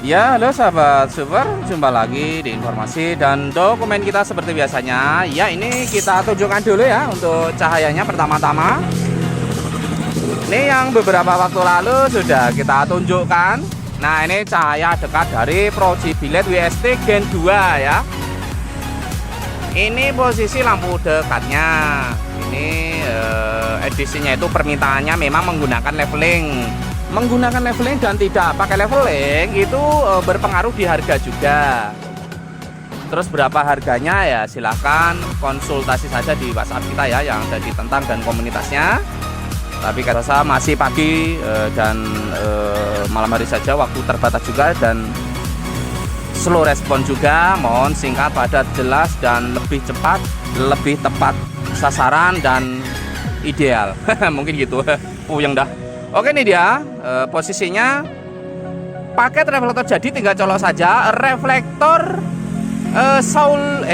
Ya, halo sahabat super, jumpa lagi di informasi dan dokumen kita seperti biasanya. Ya, ini kita tunjukkan dulu ya untuk cahayanya pertama-tama. Ini yang beberapa waktu lalu sudah kita tunjukkan. Nah, ini cahaya dekat dari Projibilet WST Gen 2 ya. Ini posisi lampu dekatnya. Ini edisinya itu permintaannya memang menggunakan leveling. Menggunakan leveling dan tidak pakai leveling itu berpengaruh di harga juga. Terus berapa harganya ya silahkan konsultasi saja di WhatsApp kita ya yang ada di Tentang dan komunitasnya. Tapi kata saya masih pagi dan malam hari saja, waktu terbatas juga dan slow respon juga. Mohon singkat, padat, jelas dan lebih cepat, lebih tepat sasaran dan ideal. Mungkin gitu. Puyeng dah. Oke, ini dia posisinya. Paket reflektor jadi, tinggal colok saja. Reflektor Soul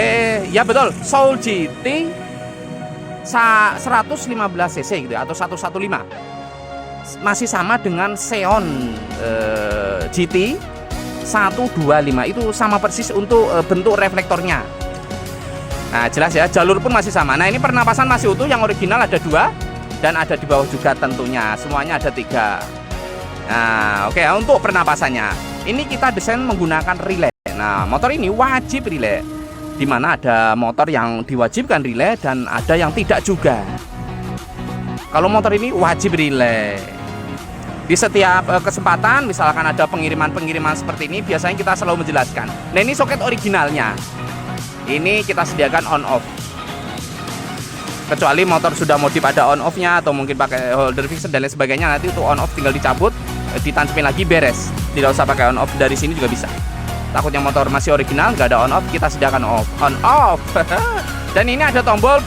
ya betul, Soul GT 115 cc gitu ya, atau 115. Masih sama dengan Xeon GT 125, itu sama persis untuk bentuk reflektornya. Nah, jelas ya, jalur pun masih sama. Nah, ini pernapasan masih utuh, yang original ada 2 dan ada di bawah juga tentunya, semuanya ada 3. Nah, oke, untuk pernapasannya ini kita desain menggunakan relay. Nah, motor ini wajib relay, dimana ada motor yang diwajibkan relay dan ada yang tidak juga. Kalau motor ini wajib relay. Di setiap kesempatan misalkan ada pengiriman seperti ini, biasanya kita selalu menjelaskan. Nah, ini soket originalnya, ini kita sediakan on off. Kecuali motor sudah modif ada on off-nya atau mungkin pakai holder fixer dan lain sebagainya, nanti itu on off tinggal dicabut, ditancepin lagi, beres. Tidak usah pakai on off, dari sini juga bisa. Takutnya motor masih original nggak ada on off, kita sediakan on off. Dan ini ada tombol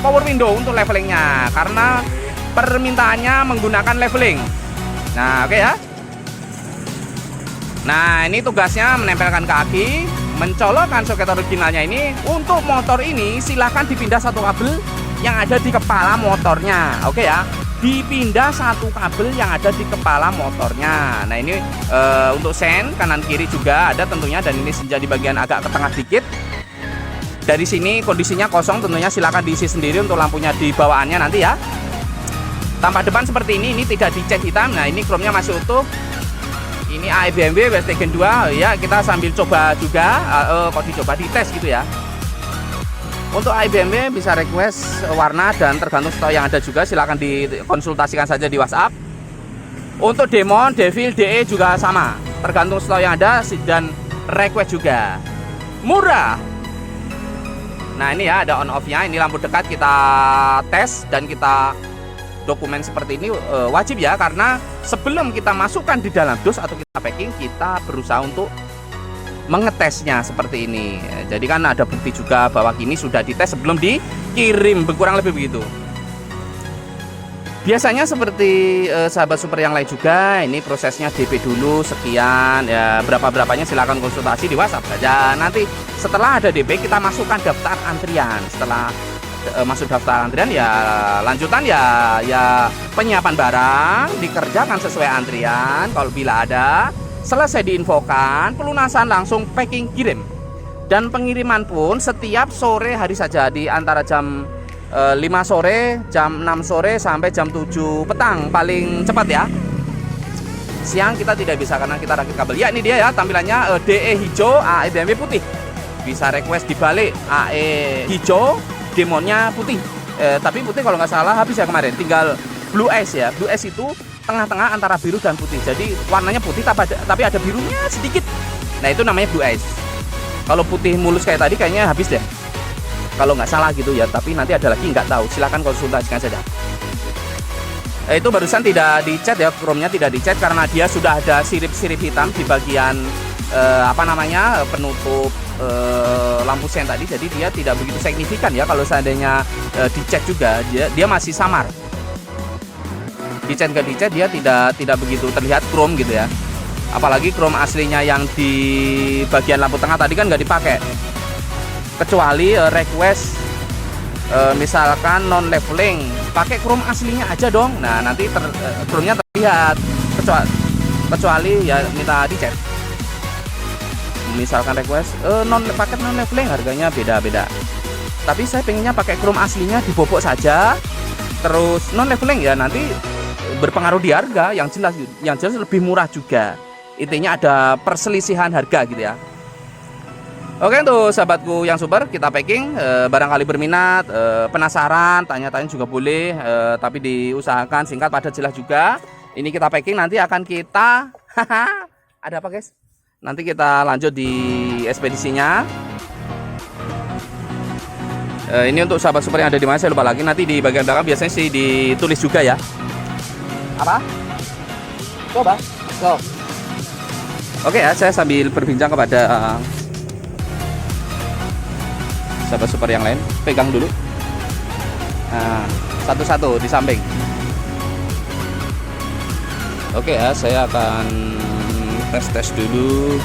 power window untuk levelingnya karena permintaannya menggunakan leveling. Nah, oke ya. Nah, ini tugasnya menempelkan kaki, mencolokkan soket originalnya ini. Untuk motor ini silahkan dipindah satu kabel yang ada di kepala motornya. Oke ya, dipindah satu kabel yang ada di kepala motornya. Nah, ini untuk sen kanan kiri juga ada tentunya, dan ini senja di bagian agak ke tengah dikit. Dari sini kondisinya kosong, tentunya silahkan diisi sendiri untuk lampunya di bawaannya nanti ya. Tampak depan seperti ini tidak dicat hitam. Nah, ini chrome-nya masih utuh. Ini AE BMW WST Gen 2 ya, kita sambil coba juga, kok dicoba dites gitu ya. Untuk AE BMW bisa request warna dan tergantung stok yang ada juga, silahkan dikonsultasikan saja di WhatsApp. Untuk Demon, Devil, DE juga sama, tergantung stok yang ada dan request juga. Murah. Nah, ini ya ada on off-nya, ini lampu dekat kita tes dan kita dokumen seperti ini wajib ya, karena sebelum kita masukkan di dalam dus atau kita packing, kita berusaha untuk mengetesnya seperti ini. Jadi kan ada bukti juga bahwa ini sudah dites sebelum dikirim, kurang lebih begitu. Biasanya seperti sahabat super yang lain juga, ini prosesnya DP dulu sekian ya, berapa-berapanya silahkan konsultasi di WhatsApp saja. Nanti setelah ada DP kita masukkan daftar antrian. Setelah masuk daftar antrian ya lanjutan ya penyiapan barang dikerjakan sesuai antrian. Kalau bila ada, selesai diinfokan, pelunasan langsung packing kirim. Dan pengiriman pun setiap sore hari saja, di antara jam 5 sore, jam 6 sore sampai jam 7 petang paling cepat ya. Siang kita tidak bisa karena kita rakit kabel. Ya, ini dia ya tampilannya, DE hijau, AE BMW putih. Bisa request dibalik, AE hijau, Demonnya putih, tapi putih kalau nggak salah habis ya kemarin. Tinggal Blue Ice ya. Blue Ice itu tengah-tengah antara biru dan putih. Jadi warnanya putih tapi ada birunya sedikit. Nah, itu namanya Blue Ice. Kalau putih mulus kayak tadi kayaknya habis deh, kalau nggak salah gitu ya. Tapi nanti ada lagi, nggak tahu. Silahkan konsultasikan saja. Itu barusan tidak dicat ya, chrome-nya tidak dicat karena dia sudah ada sirip-sirip hitam di bagian penutup lampu sen tadi, jadi dia tidak begitu signifikan ya. Kalau seandainya dicat juga dia masih samar. Dicat nggak dicat dia tidak begitu terlihat chrome gitu ya. Apalagi chrome aslinya yang di bagian lampu tengah tadi kan nggak dipakai, kecuali request misalkan non leveling, pakai chrome aslinya aja dong. Nah, nanti chrome-nya terlihat, kecuali ya minta dicat. misalkan request paket non leveling harganya beda-beda. Tapi saya pengennya pakai chrome aslinya dibobok saja. Terus non leveling ya nanti berpengaruh di harga, yang jelas lebih murah juga. Intinya ada perselisihan harga gitu ya. Oke, untuk sahabatku yang super, kita packing. Barangkali berminat, penasaran, tanya-tanya juga boleh, tapi diusahakan singkat, padat, jelas juga. Ini kita packing, nanti akan kita ada apa guys? Nanti kita lanjut di ekspedisinya. Ini untuk sahabat super yang ada di mana saya lupa lagi. Nanti di bagian belakang biasanya sih ditulis juga ya. Apa? Coba. So. Oke ya, saya sambil berbincang kepada sahabat super yang lain, pegang dulu. Nah, satu-satu di samping. Oke ya, saya akan tes dulu.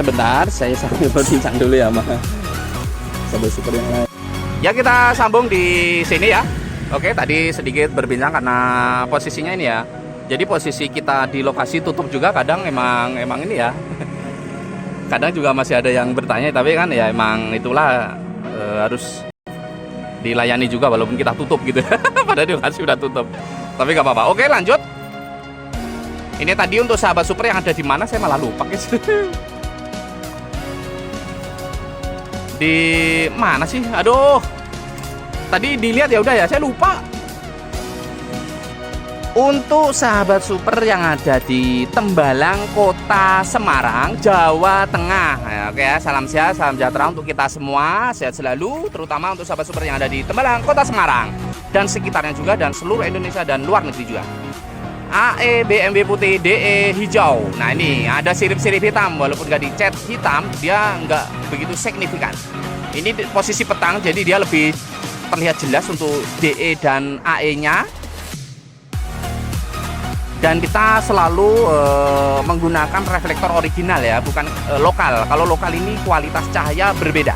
Sebentar, saya sambil berbincang dulu ya sama sahabat super yang lain. Ya, kita sambung di sini ya. Oke, tadi sedikit berbincang karena posisinya ini ya. Jadi posisi kita di lokasi tutup juga kadang emang ini ya. Kadang juga masih ada yang bertanya, tapi kan ya emang itulah harus dilayani juga walaupun kita tutup gitu. Padahal di lokasi udah tutup. Tapi nggak apa-apa. Oke, lanjut. Ini tadi untuk sahabat super yang ada di mana saya malah lupa guys. Di mana sih? Aduh. Tadi dilihat ya udah ya, saya lupa. Untuk sahabat super yang ada di Tembalang, Kota Semarang, Jawa Tengah. Ya, oke ya, salam sehat, salam sejahtera untuk kita semua, sehat selalu, terutama untuk sahabat super yang ada di Tembalang, Kota Semarang dan sekitarnya juga, dan seluruh Indonesia dan luar negeri juga. AE BMW putih, DE hijau. Nah, ini ada sirip-sirip hitam, walaupun nggak dicat hitam, dia nggak begitu signifikan. Ini posisi petang, jadi dia lebih terlihat jelas untuk DE dan AE-nya. Dan kita selalu menggunakan reflektor original ya, bukan lokal. Kalau lokal ini kualitas cahaya berbeda.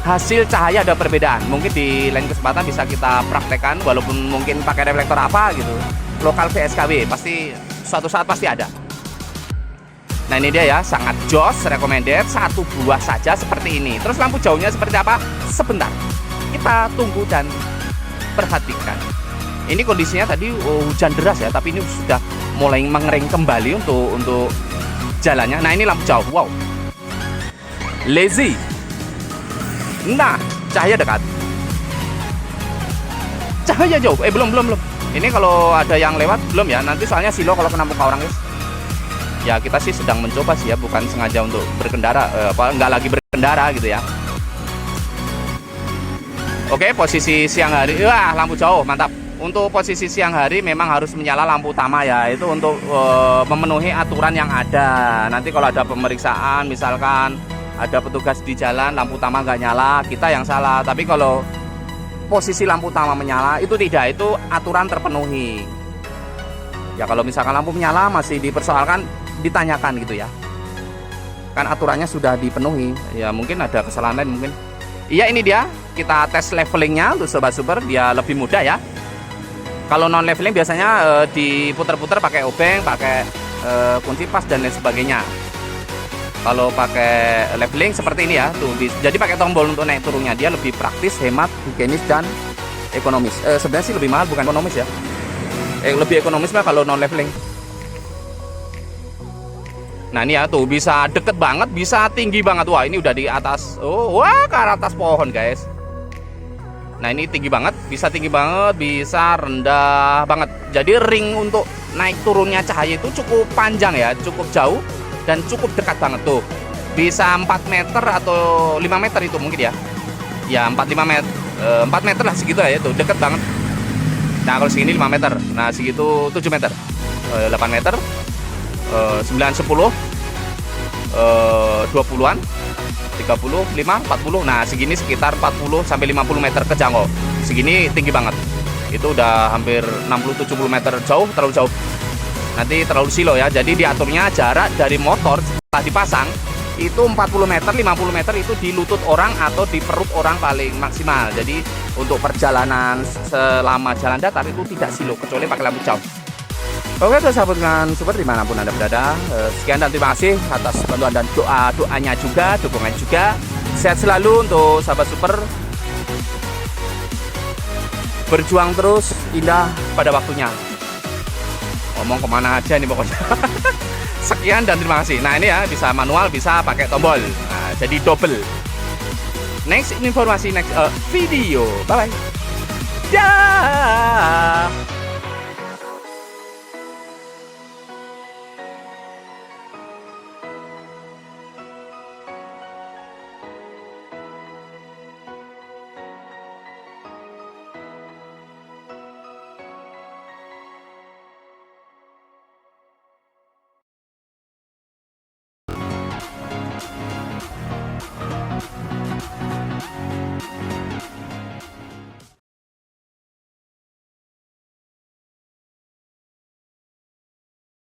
Hasil cahaya ada perbedaan. Mungkin di lain kesempatan bisa kita praktekkan, walaupun mungkin pakai reflektor apa gitu. Lokal VSKW pasti suatu saat pasti ada. Nah, ini dia ya, sangat jos, recommended, satu buah saja seperti ini. Terus lampu jauhnya seperti apa? Sebentar, kita tunggu dan perhatikan. Ini kondisinya tadi hujan deras ya, tapi ini sudah mulai mengering kembali untuk jalannya. Nah, ini lampu jauh, wow, lazy. Nah, cahaya dekat, cahaya jauh. Belum. Ini kalau ada yang lewat belum ya, nanti soalnya silo kalau kena muka orang guys. Ya, kita sih sedang mencoba sih ya, bukan sengaja untuk berkendara, nggak lagi berkendara gitu ya. Oke, posisi siang hari, wah lampu jauh, mantap. Untuk posisi siang hari memang harus menyala lampu utama ya, itu untuk memenuhi aturan yang ada. Nanti kalau ada pemeriksaan, misalkan ada petugas di jalan, lampu utama nggak nyala, kita yang salah. Tapi kalau posisi lampu utama menyala, itu tidak, itu aturan terpenuhi. Ya, kalau misalkan lampu menyala masih dipersoalkan, ditanyakan gitu ya. Kan aturannya sudah dipenuhi. Ya, mungkin ada kesalahan lain mungkin. Iya, ini dia. Kita tes levelingnya untuk sobat super, dia lebih mudah ya. Kalau non leveling biasanya diputar-putar pakai obeng, pakai kunci pas dan lain sebagainya. Kalau pakai leveling seperti ini ya, tuh. Jadi pakai tombol untuk naik turunnya, dia lebih praktis, hemat, higienis dan ekonomis. Sebenarnya sih lebih mahal, bukan ekonomis ya. Lebih ekonomis mah kalau non leveling. Nah, ini ya tuh, bisa deket banget, bisa tinggi banget. Wah, ini udah di atas, wah, ke atas pohon guys. Nah, ini tinggi banget, bisa tinggi banget, bisa rendah banget. Jadi ring untuk naik turunnya cahaya itu cukup panjang ya, cukup jauh dan cukup dekat banget tuh. Bisa 4 meter atau 5 meter itu mungkin ya. Ya, 4-5 meter, 4 meter lah segitu ya, tuh deket banget. Nah, kalau segini 5 meter, nah segitu 7 meter, 8 meter, 9, 10, 20-an, 30, 5, 40. Nah, segini sekitar 40 sampai 50 meter kejangkau. Segini tinggi banget. Itu udah hampir 60-70 meter, jauh, terlalu jauh. nanti terlalu silo ya. Jadi diaturnya jarak dari motor setelah dipasang itu 40 meter, 50 meter itu di lutut orang atau di perut orang paling maksimal. Jadi untuk perjalanan selama jalan datar itu tidak silo kecuali pakai lampu jauh. Oke, terus sahabat dengan super dimanapun Anda berada, sekian dan terima kasih atas bantuan dan doanya juga, dukungan juga. Sehat selalu untuk sahabat super. Berjuang terus, indah pada waktunya. Ngomong kemana aja ini pokoknya. Sekian dan terima kasih. Nah ini ya, bisa manual, bisa pakai tombol. Nah, jadi double. Next informasi, next video. Bye bye. Dah.